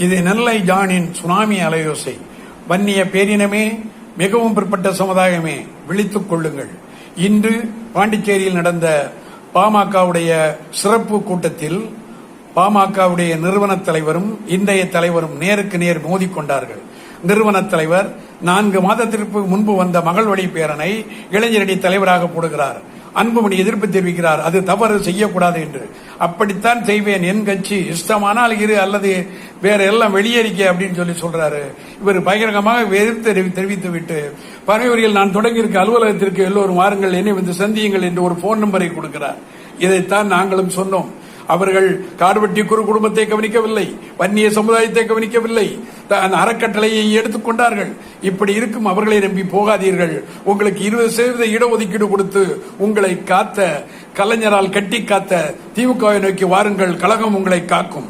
இது நெல்லை ஜானின் சுனாமி அலையோசை. வன்னிய பேரினமே, மிகவும் பிற்பட்ட சமுதாயமே, விழித்துக் கொள்ளுங்கள். இன்று பாண்டிச்சேரியில் நடந்த பாமகவுடைய சிறப்பு கூட்டத்தில் பாமகவுடைய நிறுவன தலைவரும் இன்றைய தலைவரும் நேருக்கு நேர் மோதிக்கொண்டார்கள். நிறுவன தலைவர் 4 மாதத்திற்கு முன்பு வந்த மகள் வழி பேரனை இளைஞரணி தலைவராக போடுகிறார். அன்புமணி எதிர்ப்பு தெரிவிக்கிறார், அது தவறு, செய்யக்கூடாது என்று. அப்படித்தான் செய்வேன், என் கட்சி இஷ்டமானால் இரு அல்லது வேற எல்லாம் வெளியேறிக்க அப்படின்னு சொல்லி சொல்றாரு. இவர் பகிரங்கமாக எதிர்ப்பு தெரிவித்து விட்டு பனையூரில் நான் தொடங்கியிருக்க அலுவலகத்திற்கு எல்லோரும் வாருங்கள், என்னை வந்து சந்தியுங்கள் என்று ஒரு போன் நம்பரை கொடுக்கிறார். இதைத்தான் நாங்களும் சொன்னோம். அவர்கள் காடுவெட்டி குடும்பத்தை கவனிக்கவில்லை, வன்னிய சமுதாயத்தை கவனிக்கவில்லை, அறக்கட்டளையை எடுத்துக்கொண்டார்கள். இப்படி இருக்கும் அவர்களை நம்பி போகாதீர்கள். உங்களுக்கு 20% இடஒதுக்கீடு கொடுத்து உங்களை காத்த, கலைஞரால் கட்டி காத்த திமுகவை நோக்கி வாருங்கள், கழகம் உங்களை காக்கும்.